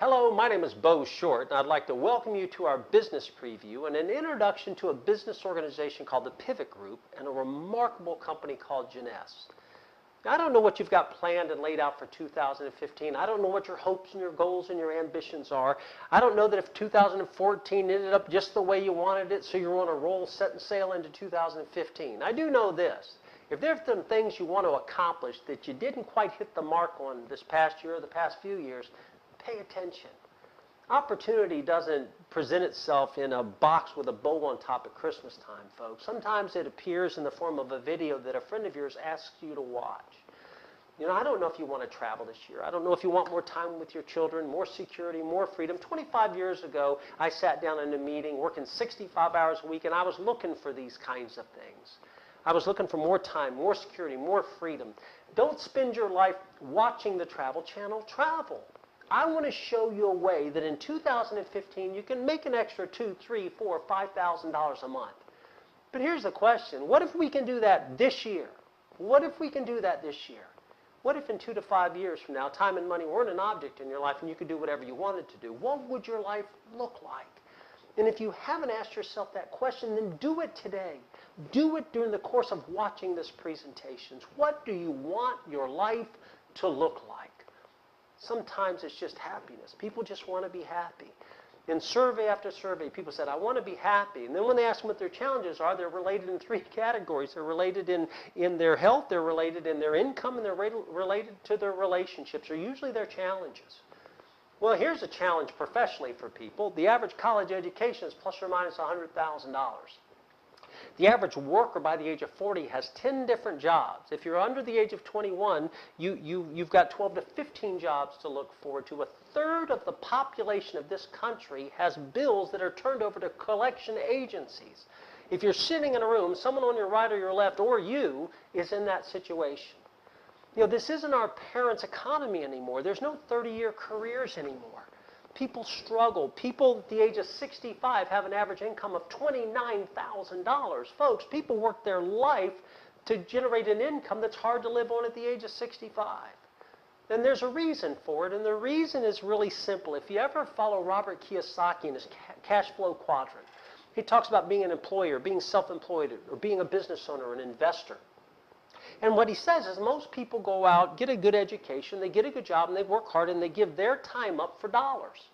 Hello, my name is Bo Short, and I'd like to welcome you to our business preview and an introduction to a business organization called the Pivot Group and a remarkable company called Jeunesse. Now, I don't know what you've got planned and laid out for 2015. I don't know what your hopes and your goals and your ambitions are. I don't know that if 2014 ended up just the way you wanted it, so you're on a roll, setting sail into 2015. I do know this. If there's some things you want to accomplish that you didn't quite hit the mark on this past year or the past few years, pay attention. Opportunity doesn't present itself in a box with a bow on top at Christmas time, folks. Sometimes it appears in the form of a video that a friend of yours asks you to watch. You know, I don't know if you want to travel this year. I don't know if you want more time with your children, more security, more freedom. 25 years ago, I sat down in a meeting working 65 hours a week, and I was looking for these kinds of things. I was looking for more time, more security, more freedom. Don't spend your life watching the Travel Channel. Travel. I want to show you a way that in 2015 you can make an extra $2,000, $3,000, $4,000, $5,000 a month. But here's the question. What if we can do that this year? What if we can do that this year? What if in 2 to 5 years from now, time and money weren't an object in your life and you could do whatever you wanted to do? What would your life look like? And if you haven't asked yourself that question, then do it today. Do it during the course of watching this presentation. What do you want your life to look like? Sometimes it's just happiness. People just want to be happy. In survey after survey, people said, I want to be happy. And then when they ask them what their challenges are, they're related in 3 categories. They're related in their health, they're related in their income, and they're related to their relationships, or usually their challenges. Well, here's a challenge professionally for people. The average college education is plus or minus $100,000. The average worker by the age of 40 has 10 different jobs. If you're under the age of 21, you've got 12 to 15 jobs to look forward to. A third of the population of this country has bills that are turned over to collection agencies. If you're sitting in a room, someone on your right or your left or you is in that situation. You know, this isn't our parents' economy anymore. There's no 30-year careers anymore. People struggle. People at the age of 65 have an average income of $29,000. Folks, people work their life to generate an income that's hard to live on at the age of 65. And there's a reason for it, and the reason is really simple. If you ever follow Robert Kiyosaki in his cash flow quadrant, he talks about being an employer, being self-employed, or being a business owner, an investor. And what he says is most people go out, get a good education, they get a good job, and they work hard, and they give their time up for dollars.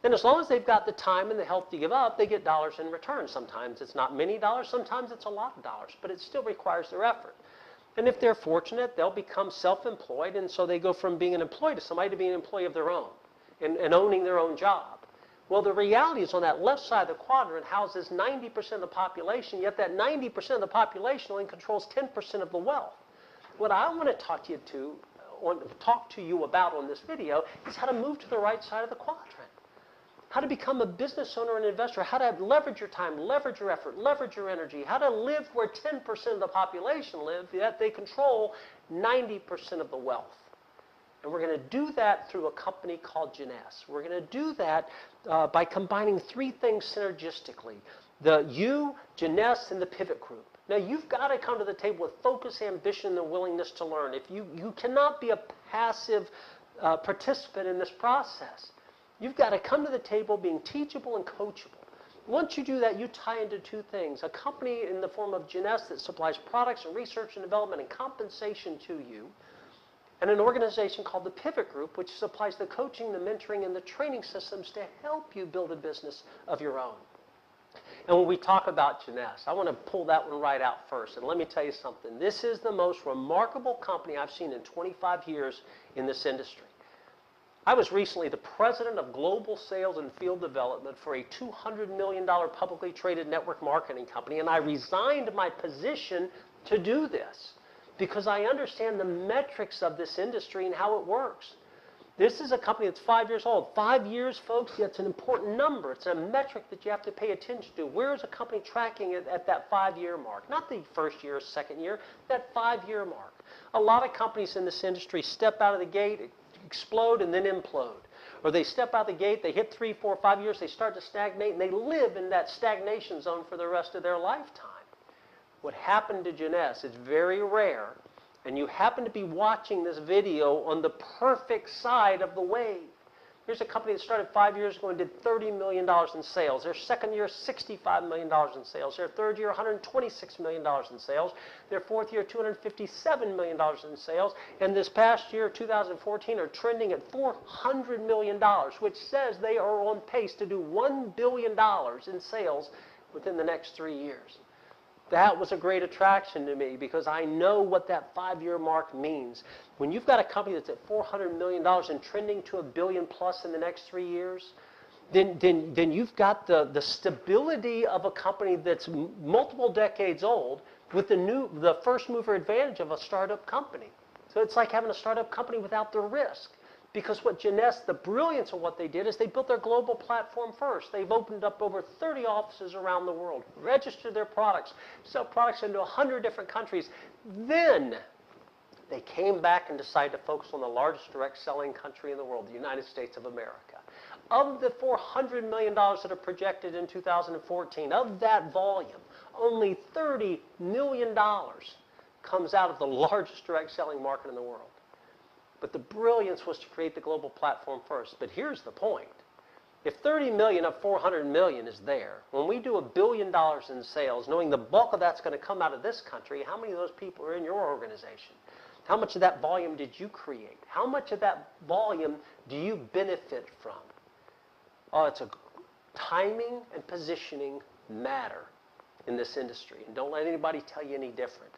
And as long as they've got the time and the health to give up, they get dollars in return. Sometimes it's not many dollars, sometimes it's a lot of dollars, but it still requires their effort. And if they're fortunate, they'll become self-employed, and so they go from being an employee to somebody to being an employee of their own and owning their own job. Well, the reality is on that left side of the quadrant houses 90% of the population, yet that 90% of the population only controls 10% of the wealth. What I want to talk to you about on this video is how to move to the right side of the quadrant. How to become a business owner and investor, how to leverage your time, leverage your effort, leverage your energy, how to live where 10% of the population live, yet they control 90% of the wealth. And we're going to do that through a company called Jeunesse. We're going to do that by combining 3 things synergistically. You, Jeunesse, and the Pivot Group. Now, you've got to come to the table with focus, ambition, and the willingness to learn. If you cannot be a passive participant in this process. You've got to come to the table being teachable and coachable. Once you do that, you tie into 2 things. A company in the form of Jeunesse that supplies products and research and development and compensation to you, and an organization called the Pivot Group, which supplies the coaching, the mentoring, and the training systems to help you build a business of your own. And when we talk about Jeunesse, I want to pull that one right out first. And let me tell you something. This is the most remarkable company I've seen in 25 years in this industry. I was recently the president of global sales and field development for a $200 million publicly traded network marketing company, and I resigned my position to do this because I understand the metrics of this industry and how it works. This is a company that's 5 years old. 5 years, folks, that's an important number. It's a metric that you have to pay attention to. Where is a company tracking it at that 5-year mark? Not the first year or second year, that 5-year mark. A lot of companies in this industry step out of the gate, explode, and then implode. Or they step out the gate, they hit 3, 4, 5 years, they start to stagnate, and they live in that stagnation zone for the rest of their lifetime. What happened to Jeunesse is very rare, and you happen to be watching this video on the perfect side of the wave. Here's a company that started 5 years ago and did $30 million in sales. Their second year, $65 million in sales. Their third year, $126 million in sales. Their fourth year, $257 million in sales. And this past year, 2014, are trending at $400 million, which says they are on pace to do $1 billion in sales within the next 3 years. That was a great attraction to me because I know what that 5-year mark means. When you've got a company that's at $400 million and trending to $1 billion plus in the next 3 years, then you've got the stability of a company that's multiple decades old with the first mover advantage of a startup company. So it's like having a startup company without the risk. Because what Jeunesse, the brilliance of what they did is they built their global platform first. They've opened up over 30 offices around the world, registered their products, sell products into 100 different countries. Then they came back and decided to focus on the largest direct selling country in the world, the United States of America. Of the $400 million that are projected in 2014, of that volume, only $30 million comes out of the largest direct selling market in the world. But the brilliance was to create the global platform first. But here's the point. If 30 million of 400 million is there, when we do $1 billion in sales, knowing the bulk of that's going to come out of this country, how many of those people are in your organization? How much of that volume did you create? How much of that volume do you benefit from? Oh, it's a timing and positioning matter in this industry. And don't let anybody tell you any different.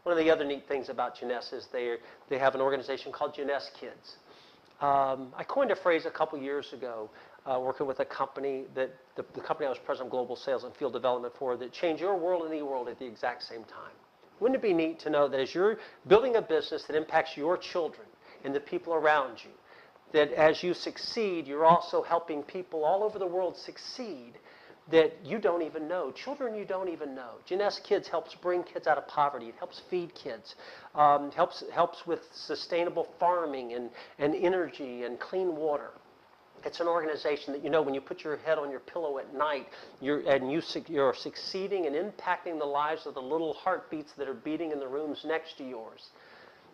One of the other neat things about Jeunesse is they have an organization called Jeunesse Kids. I coined a phrase a couple years ago working with a company that the company I was president of global sales and field development for that changed your world and the world at the exact same time. Wouldn't it be neat to know that as you're building a business that impacts your children and the people around you, that as you succeed, you're also helping people all over the world succeed that you don't even know, children you don't even know. Jeunesse Kids helps bring kids out of poverty. It helps feed kids, helps with sustainable farming and energy and clean water. It's an organization that, you know, when you put your head on your pillow at night, you're succeeding and impacting the lives of the little heartbeats that are beating in the rooms next to yours.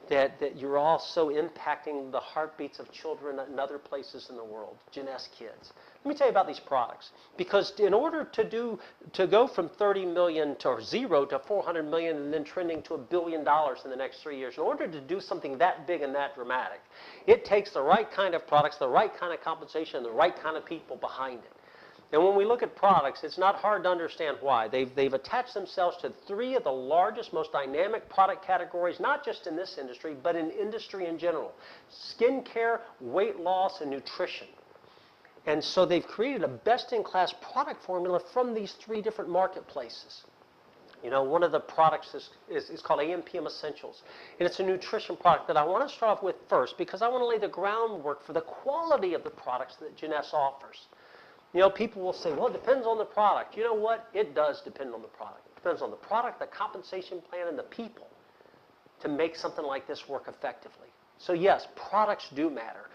That you're also impacting the heartbeats of children in other places in the world. Jeunesse Kids. Let me tell you about these products. Because in order to go from 30 million to 0 to 400 million and then trending to $1 billion in the next 3 years, in order to do something that big and that dramatic, it takes the right kind of products, the right kind of compensation, and the right kind of people behind it. And when we look at products, it's not hard to understand why. They've attached themselves to 3 of the largest, most dynamic product categories, not just in this industry, but in industry in general. Skincare, weight loss, and nutrition. And so they've created a best-in-class product formula from these 3 different marketplaces. You know, one of the products is called AMPM Essentials. And it's a nutrition product that I want to start off with first because I want to lay the groundwork for the quality of the products that Jeunesse offers. You know, people will say, well, it depends on the product. You know what? It does depend on the product. It depends on the product, the compensation plan, and the people to make something like this work effectively. So yes, products do matter.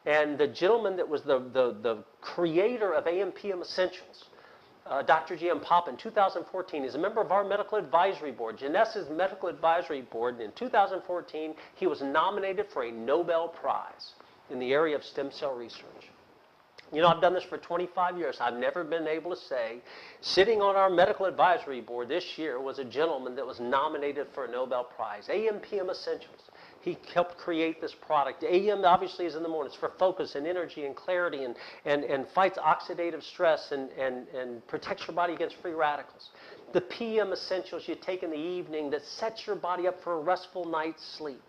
And the gentleman that was the creator of AMPM Essentials, Dr. G.M. Pop in 2014, is a member of our medical advisory board, Jeunesse's medical advisory board. And in 2014, he was nominated for a Nobel Prize in the area of stem cell research. You know, I've done this for 25 years. I've never been able to say, sitting on our medical advisory board this year was a gentleman that was nominated for a Nobel Prize. AMPM Essentials. He helped create this product. AM obviously is in the morning. It's for focus and energy and clarity and fights oxidative stress and protects your body against free radicals. The PM Essentials you take in the evening that sets your body up for a restful night's sleep.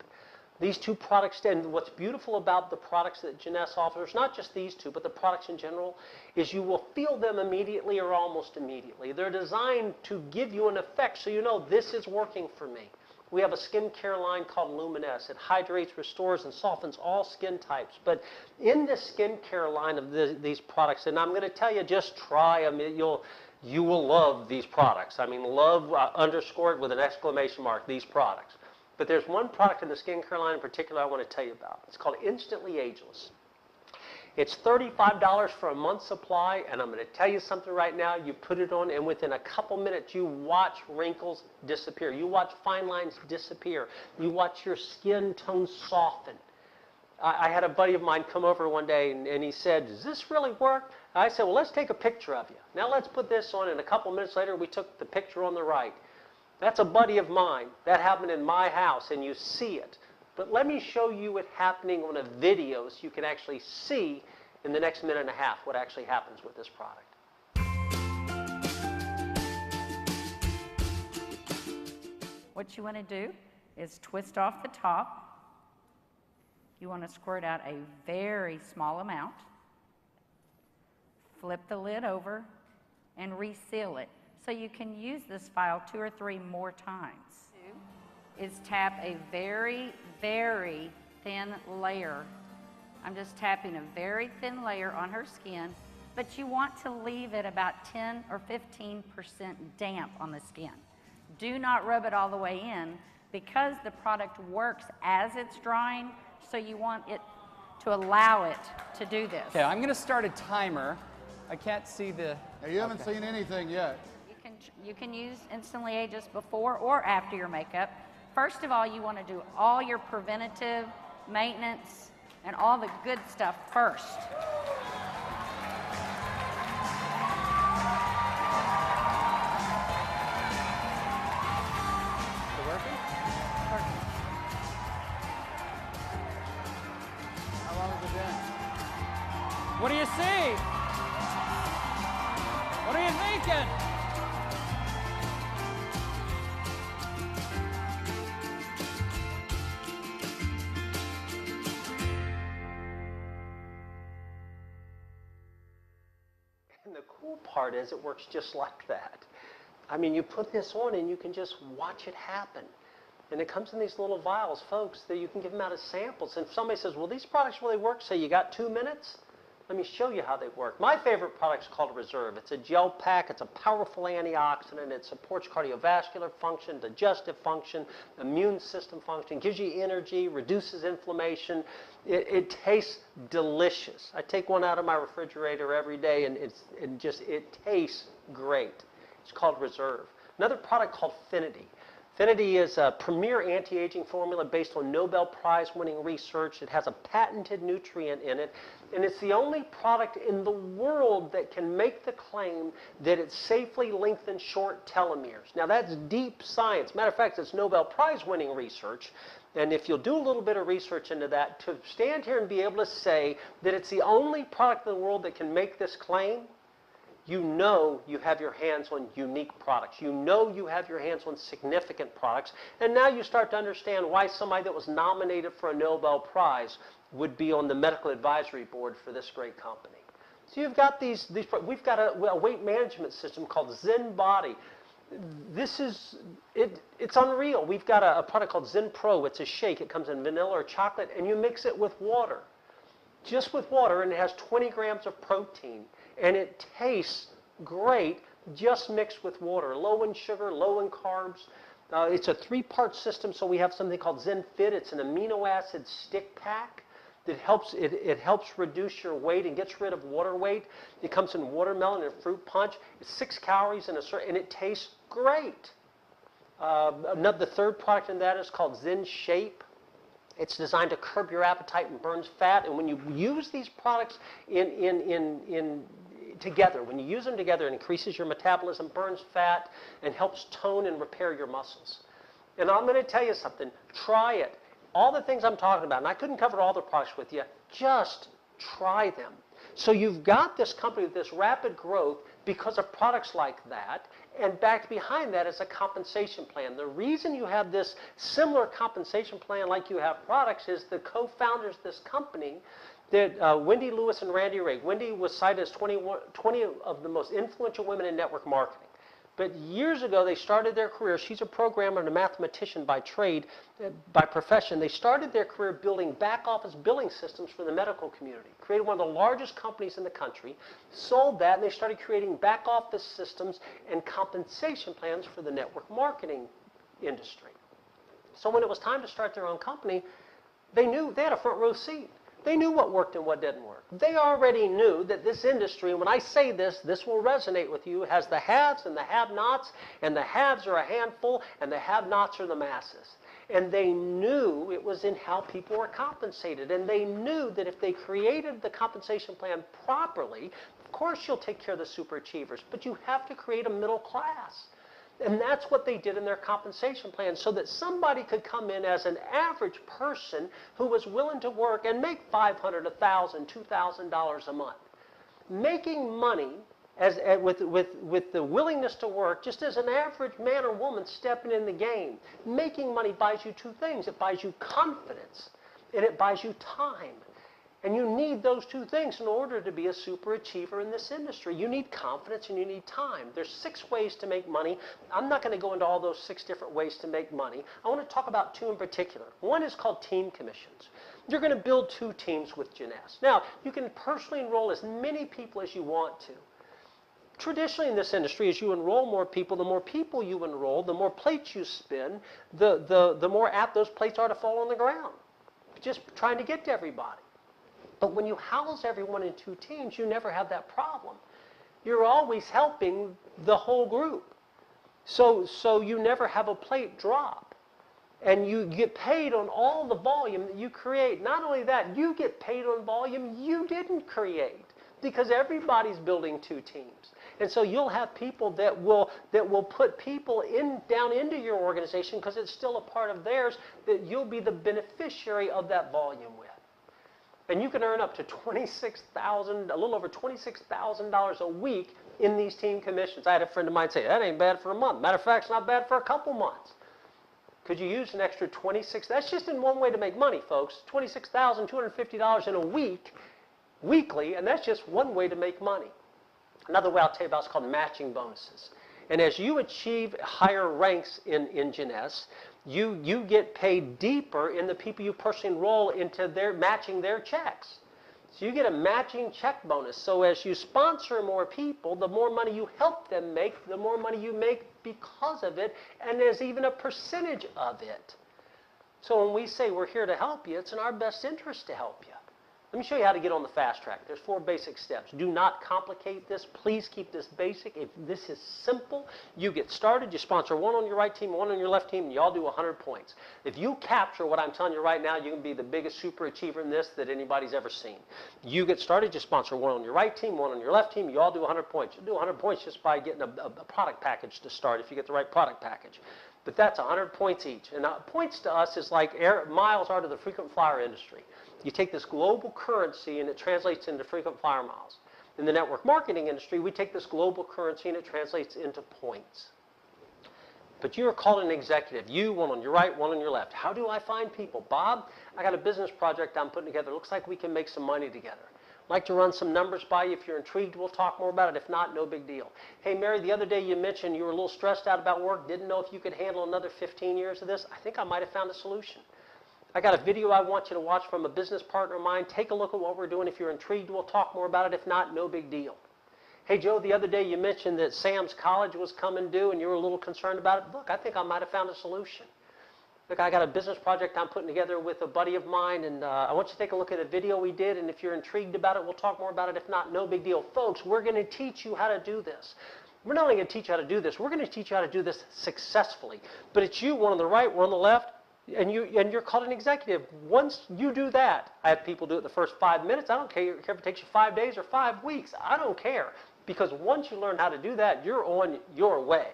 These 2 products, and what's beautiful about the products that Jeunesse offers, not just these 2, but the products in general, is you will feel them immediately or almost immediately. They're designed to give you an effect so you know this is working for me. We have a skincare line called Luminesse. It hydrates, restores, and softens all skin types. But in this skincare line of these products, and I'm going to tell you, just try them. You will love these products. I mean, love, underscore it with an exclamation mark, these products. But there's one product in the skincare line in particular I want to tell you about. It's called Instantly Ageless. It's $35 for a month's supply, and I'm going to tell you something right now. You put it on, and within a couple minutes, you watch wrinkles disappear. You watch fine lines disappear. You watch your skin tone soften. I had a buddy of mine come over one day and he said, does this really work? I said, well, let's take a picture of you. Now let's put this on, and a couple minutes later we took the picture on the right. That's a buddy of mine. That happened in my house, and you see it. But let me show you it happening on a video so you can actually see in the next minute and a half what actually happens with this product. What you want to do is twist off the top. You want to squirt out a very small amount. Flip the lid over and reseal it. So you can use this file 2 or 3 more times. Is tap a very, very thin layer. I'm just tapping a very thin layer on her skin, but you want to leave it about 10 or 15% damp on the skin. Do not rub it all the way in because the product works as it's drying, so you want it to allow it to do this. Okay, I'm going to start a timer. I can't see the... Now, you haven't seen anything yet. You can use Instantly Ageless before or after your makeup. First of all, you want to do all your preventative maintenance and all the good stuff first. What do you see? What are you thinking? And the cool part is it works just like that. I mean, you put this on and you can just watch it happen. And it comes in these little vials, folks, that you can give them out as samples. And if somebody says, well, these products really work, say you got 2 minutes? Let me show you how they work. My favorite product is called Reserve. It's a gel pack. It's a powerful antioxidant. It supports cardiovascular function, digestive function, immune system function, gives you energy, reduces inflammation. It tastes delicious. I take one out of my refrigerator every day, and it tastes great. It's called Reserve. Another product called Finity. Finity is a premier anti-aging formula based on Nobel Prize-winning research. It has a patented nutrient in it, and it's the only product in the world that can make the claim that it safely lengthens short telomeres. Now, that's deep science. Matter of fact, it's Nobel Prize-winning research, and if you'll do a little bit of research into that, to stand here and be able to say that it's the only product in the world that can make this claim, you know you have your hands on unique products. You know you have your hands on significant products. And now you start to understand why somebody that was nominated for a Nobel Prize would be on the medical advisory board for this great company. So you've got these we've got a weight management system called Zen Body. This is, it's unreal. We've got a product called Zen Pro. It's a shake. It comes in vanilla or chocolate, and you mix it with water. Just with water, and it has 20 grams of protein. And it tastes great just mixed with water. Low in sugar, low in carbs. It's a 3-part system, so we have something called Zen Fit. It's an amino acid stick pack that helps, it helps reduce your weight and gets rid of water weight. It comes in watermelon and fruit punch. It's 6 calories and it tastes great. The third product in that is called Zen Shape. It's designed to curb your appetite and burns fat. And when you use these products together, when you use them together, it increases your metabolism, burns fat, and helps tone and repair your muscles. And I'm going to tell you something. Try it. All the things I'm talking about, and I couldn't cover all the products with you, just try them. So you've got this company with this rapid growth because of products like that, and back behind that is a compensation plan. The reason you have this similar compensation plan like you have products is the co-founders of this company, that Wendy Lewis and Randy Ray. Wendy was cited as 20 of the most influential women in network marketing. But years ago, they started their career. She's a programmer and a mathematician by trade, by profession. They started their career building back-office billing systems for the medical community. Created one of the largest companies in the country, sold that, and they started creating back-office systems and compensation plans for the network marketing industry. So when it was time to start their own company, they knew they had a front row seat. They knew what worked and what didn't work. They already knew that this industry, and when I say this, this will resonate with you, has the haves and the have-nots, and the haves are a handful, and the have-nots are the masses. And they knew it was in how people were compensated. And they knew that if they created the compensation plan properly, of course you'll take care of the super achievers, but you have to create a middle class. And that's what they did in their compensation plan, so that somebody could come in as an average person who was willing to work and make $500, $1,000, $2,000 a month. Making money with the willingness to work, just as an average man or woman stepping in the game. Making money buys you two things. It buys you confidence, and it buys you time. And you need those two things in order to be a super achiever in this industry. You need confidence and you need time. There's 6 ways to make money. I'm not going to go into all those 6 different ways to make money. I want to talk about 2 in particular. One is called team commissions. You're going to build 2 teams with Jeunesse. Now, you can personally enroll as many people as you want to. Traditionally in this industry, as you enroll more people you enroll, the more plates you spin, the more apt those plates are to fall on the ground. Just trying to get to everybody. But when you house everyone in 2 teams, you never have that problem. You're always helping the whole group. So you never have a plate drop. And you get paid on all the volume that you create. Not only that, you get paid on volume you didn't create, because everybody's building 2 teams. And so you'll have people that will put people down into your organization because it's still a part of theirs, that you'll be the beneficiary of that volume with. And you can earn up to $26,000, a little over $26,000 a week in these team commissions. I had a friend of mine say, that ain't bad for a month. Matter of fact, it's not bad for a couple months. Could you use an extra $26,000? That's just in one way to make money, folks. $26,250 in a week, weekly, and that's just one way to make money. Another way I'll tell you about is called matching bonuses. And as you achieve higher ranks in Jeunesse, you get paid deeper in the people you personally enroll into matching their checks. So you get a matching check bonus. So as you sponsor more people, the more money you help them make, the more money you make because of it, and there's even a percentage of it. So when we say we're here to help you, it's in our best interest to help you. Let me show you how to get on the fast track. There's 4 basic steps. Do not complicate this. Please keep this basic. If this is simple, you get started, you sponsor 1 on your right team, 1 on your left team, and you all do 100 points. If you capture what I'm telling you right now, you can be the biggest super achiever in this that anybody's ever seen. You get started, you sponsor 1 on your right team, 1 on your left team, you all do 100 points. You do 100 points just by getting a product package to start if you get the right product package. But that's 100 points each. And points to us is like miles are to the frequent flyer industry. You take this global currency and it translates into frequent flyer miles. In the network marketing industry, we take this global currency and it translates into points. But you're called an executive. You, 1 on your right, 1 on your left. How do I find people? Bob, I got a business project I'm putting together. Looks like we can make some money together. I'd like to run some numbers by you. If you're intrigued, we'll talk more about it. If not, no big deal. Hey, Mary, the other day you mentioned you were a little stressed out about work, didn't know if you could handle another 15 years of this. I think I might have found a solution. I got a video I want you to watch from a business partner of mine. Take a look at what we're doing. If you're intrigued, we'll talk more about it. If not, no big deal. Hey, Joe, the other day you mentioned that Sam's college was coming due and you were a little concerned about it. Look, I think I might have found a solution. Look, I got a business project I'm putting together with a buddy of mine, and I want you to take a look at a video we did, and if you're intrigued about it, we'll talk more about it. If not, no big deal. Folks, we're going to teach you how to do this. We're not only going to teach you how to do this, we're going to teach you how to do this successfully. But it's you, 1 on the right, 1 on the left, and you're called an executive. Once you do that, I have people do it the first 5 minutes. I don't care if it takes you 5 days or 5 weeks. I don't care. Because once you learn how to do that, you're on your way.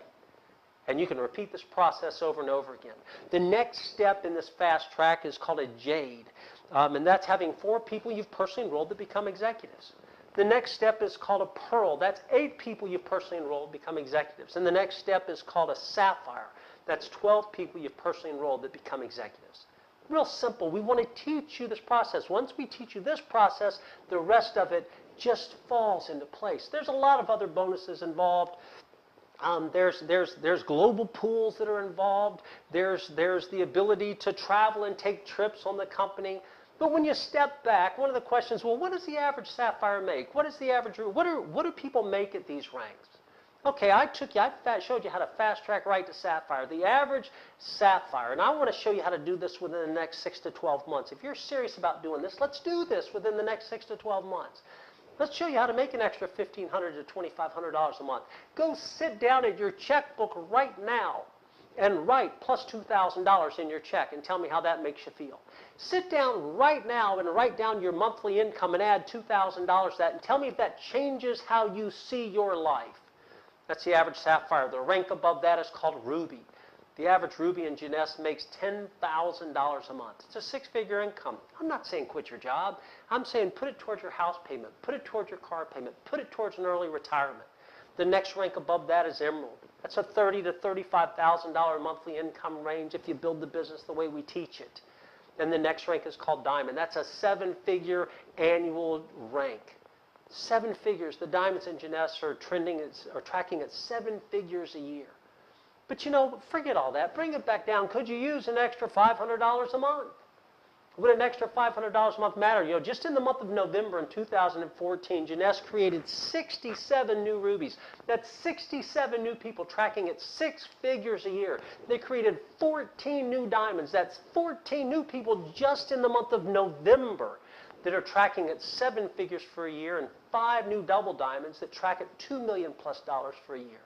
And you can repeat this process over and over again. The next step in this fast track is called a JADE. And that's having 4 people you've personally enrolled that become executives. The next step is called a PEARL. That's 8 people you've personally enrolled become executives. And the next step is called a SAPPHIRE. That's 12 people you've personally enrolled that become executives. Real simple. We want to teach you this process. Once we teach you this process, the rest of it just falls into place. There's a lot of other bonuses involved. There's global pools that are involved. There's the ability to travel and take trips on the company. But when you step back, one of the questions, well, what does the average Sapphire make? What is the average? What do people make at these ranks? Okay, I showed you how to fast track right to Sapphire. The average Sapphire, and I want to show you how to do this within the next 6 to 12 months. If you're serious about doing this, let's do this within the next 6 to 12 months. Let's show you how to make an extra $1,500 to $2,500 a month. Go sit down at your checkbook right now and write plus $2,000 in your check and tell me how that makes you feel. Sit down right now and write down your monthly income and add $2,000 to that and tell me if that changes how you see your life. That's the average sapphire. The rank above that is called ruby. The average ruby in Jeunesse makes $10,000 a month. It's a six-figure income. I'm not saying quit your job. I'm saying put it towards your house payment, put it towards your car payment, put it towards an early retirement. The next rank above that is emerald. That's a $30,000 to $35,000 monthly income range if you build the business the way we teach it. And the next rank is called diamond. That's a seven-figure annual rank. 7 figures. The diamonds in Jeunesse are tracking at 7 figures a year. But you know, forget all that. Bring it back down. Could you use an extra $500 a month? Would an extra $500 a month matter? You know, just in the month of November in 2014, Jeunesse created 67 new rubies. That's 67 new people tracking at 6 figures a year. They created 14 new diamonds. That's 14 new people just in the month of November that are tracking at 7 figures for a year, and 5 new double diamonds that track at $2 million plus for a year.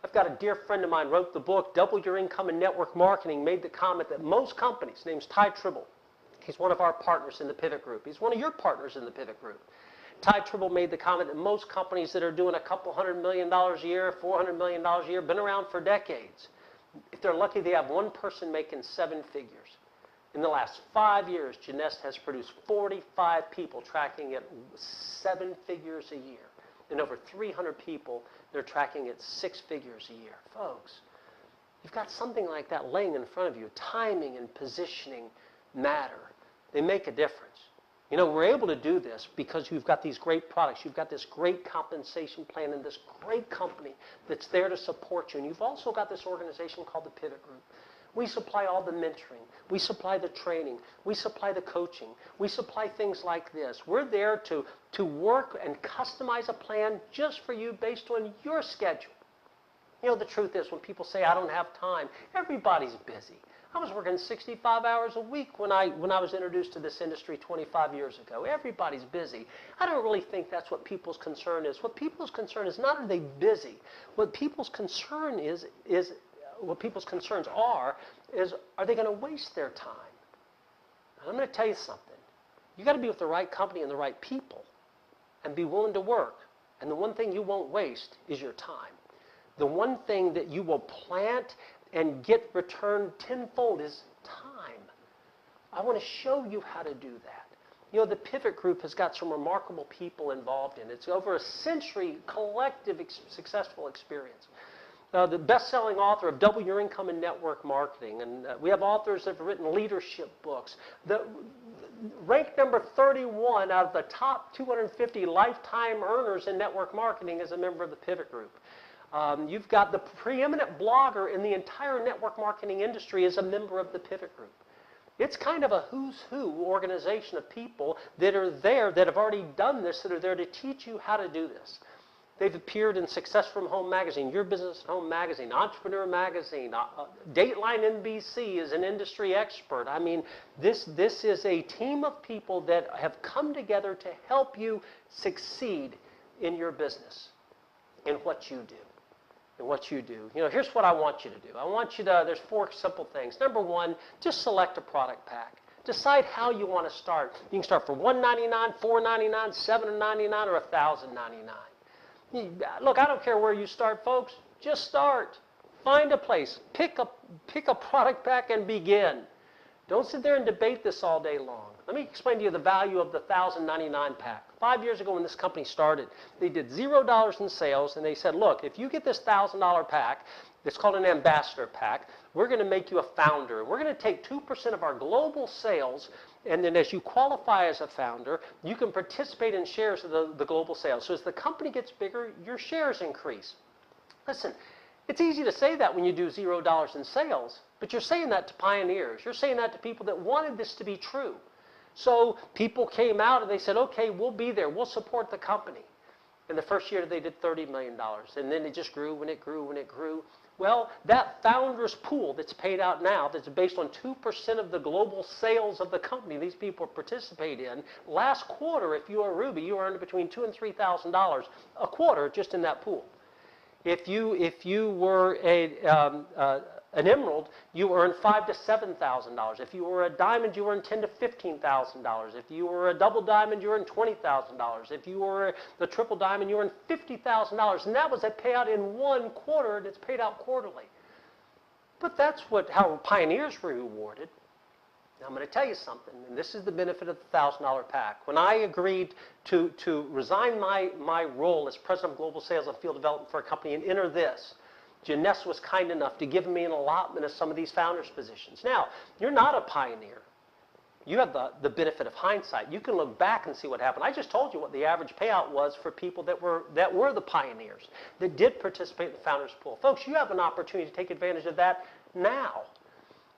I've got a dear friend of mine wrote the book, Double Your Income in Network Marketing, made the comment that most companies, name's Ty Tribble, he's one of our partners in the Pivot Group. He's one of your partners in the Pivot Group. Ty Tribble made the comment that most companies that are doing a couple $100 million a year, $400 million a year, been around for decades. If they're lucky, they have one person making 7 figures. In the last 5 years, Jeunesse has produced 45 people tracking at 7 figures a year. And over 300 people, they're tracking at 6 figures a year. Folks, you've got something like that laying in front of you. Timing and positioning matter. They make a difference. You know, we're able to do this because you've got these great products. You've got this great compensation plan and this great company that's there to support you. And you've also got this organization called the Pivot Group. We supply all the mentoring. We supply the training. We supply the coaching. We supply things like this. We're there to work and customize a plan just for you based on your schedule. You know, the truth is when people say, I don't have time, everybody's busy. I was working 65 hours a week when I was introduced to this industry 25 years ago. Everybody's busy. I don't really think that's what people's concern is. What people's concern is not are they busy. What people's concern is what people's concerns are they going to waste their time? And I'm going to tell you something. You've got to be with the right company and the right people and be willing to work. And the one thing you won't waste is your time. The one thing that you will plant and get returned tenfold is time. I want to show you how to do that. You know, the Pivot Group has got some remarkable people involved in it. It's over a century collective successful experience. The best-selling author of Double Your Income in Network Marketing, and we have authors that have written leadership books. Ranked number 31 out of the top 250 lifetime earners in network marketing as a member of the Pivot Group. You've got the preeminent blogger in the entire network marketing industry as a member of the Pivot Group. It's kind of a who's who organization of people that are there, that have already done this, that are there to teach you how to do this. They've appeared in Success from Home magazine, Your Business at Home magazine, Entrepreneur magazine, Dateline NBC is an industry expert. I mean, this is a team of people that have come together to help you succeed in your business, in what you do. You know, here's what I want you to do. I want you to, there's 4 simple things. Number 1, just select a product pack. Decide how you want to start. You can start for $199, $499, $799, or $1,099. Look, I don't care where you start, folks. Just start. Find a place. Pick a product pack and begin. Don't sit there and debate this all day long. Let me explain to you the value of the $1,099 pack. 5 years ago when this company started, they did $0 in sales, and they said, look, if you get this $1,000 pack, it's called an ambassador pack, we're going to make you a founder. We're going to take 2% of our global sales, and then as you qualify as a founder, you can participate in shares of the global sales. So as the company gets bigger, your shares increase. Listen, it's easy to say that when you do $0 in sales, but you're saying that to pioneers. You're saying that to people that wanted this to be true. So people came out and they said, okay, we'll be there. We'll support the company. In the first year, they did $30 million. And then it just grew and it grew and it grew. Well, that founder's pool that's paid out now, that's based on 2% of the global sales of the company these people participate in, last quarter, if you were a Ruby, you earned between $2,000 and $3,000 a quarter just in that pool. If you were An emerald, you earn $5,000 to $7,000. If you were a diamond, you earn $10,000 to $15,000. If you were a double diamond, you earn $20,000. If you were the triple diamond, you earn $50,000. And that was a payout in 1 quarter, and it's paid out quarterly. But that's how pioneers were rewarded. Now, I'm going to tell you something, and this is the benefit of the $1,000 pack. When I agreed to resign my role as President of Global Sales and Field Development for a company and enter this, Jeunesse was kind enough to give me an allotment of some of these founders' positions. Now, you're not a pioneer. You have the benefit of hindsight. You can look back and see what happened. I just told you what the average payout was for people that were the pioneers, that did participate in the founders' pool. Folks, you have an opportunity to take advantage of that now.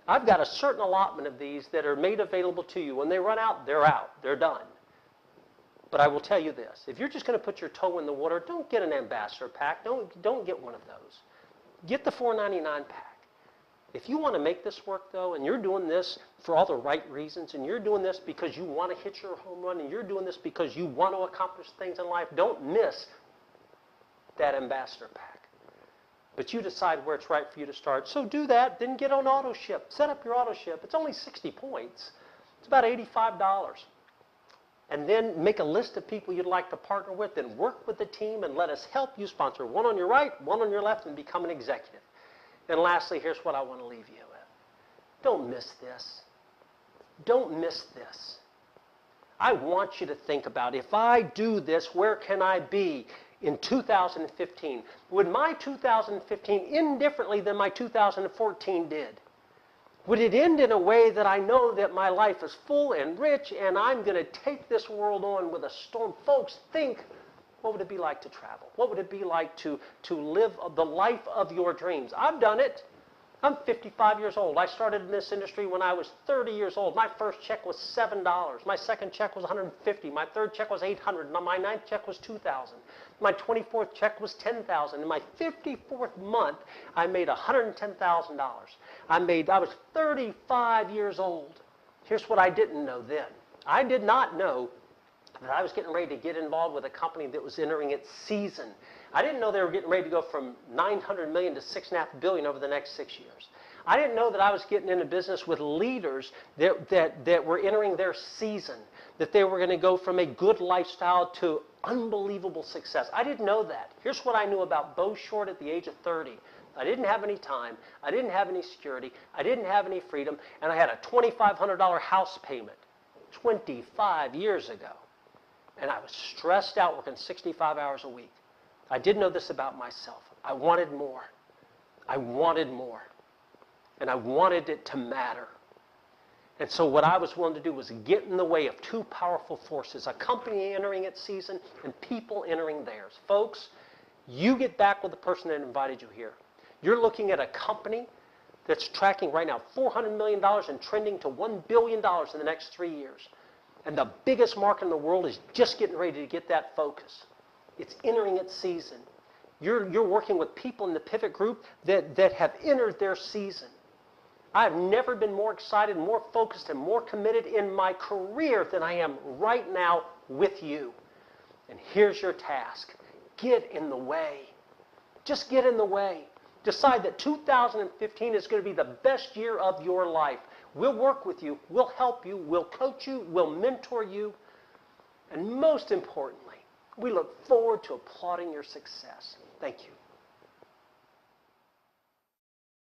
I've got a certain allotment of these that are made available to you. When they run out, they're done. But I will tell you this, if you're just going to put your toe in the water, don't get an ambassador pack. Don't get one of those. Get the $4.99 pack. If you want to make this work, though, and you're doing this for all the right reasons, and you're doing this because you want to hit your home run, and you're doing this because you want to accomplish things in life, don't miss that ambassador pack. But you decide where it's right for you to start. So do that, then get on auto ship. Set up your auto ship. It's only 60 points. It's about $85. And then make a list of people you'd like to partner with, and work with the team, and let us help you sponsor one on your right, one on your left, and become an executive. And lastly, here's what I want to leave you with. Don't miss this. Don't miss this. I want you to think about, if I do this, where can I be in 2015? Would my 2015 end differently than my 2014 did? Would it end in a way that I know that my life is full and rich and I'm going to take this world on with a storm? Folks, think, what would it be like to travel? What would it be like to live the life of your dreams? I've done it. I'm 55 years old. I started in this industry when I was 30 years old. My first check was $7. My second check was $150. My third check was $800. My ninth check was $2,000. My 24th check was $10,000. In my 54th month, I made $110,000. I was 35 years old. Here's what I didn't know then. I did not know that I was getting ready to get involved with a company that was entering its season. I didn't know they were getting ready to go from $900 million to $6.5 billion over the next 6 years. I didn't know that I was getting into business with leaders that were entering their season, that they were going to go from a good lifestyle to unbelievable success. I didn't know that. Here's what I knew about Bo Short at the age of 30. I didn't have any time. I didn't have any security. I didn't have any freedom. And I had a $2,500 house payment 25 years ago. And I was stressed out working 65 hours a week. I did know this about myself. I wanted more. I wanted more. And I wanted it to matter. And so what I was willing to do was get in the way of two powerful forces, a company entering its season and people entering theirs. Folks, you get back with the person that invited you here. You're looking at a company that's tracking right now $400 million and trending to $1 billion in the next 3 years. And the biggest market in the world is just getting ready to get that focus. It's entering its season. You're working with people in the Pivot Group that have entered their season. I've never been more excited, more focused, and more committed in my career than I am right now with you. And here's your task. Get in the way. Just get in the way. Decide that 2015 is going to be the best year of your life. We'll work with you. We'll help you. We'll coach you. We'll mentor you. And most importantly, we look forward to applauding your success. Thank you.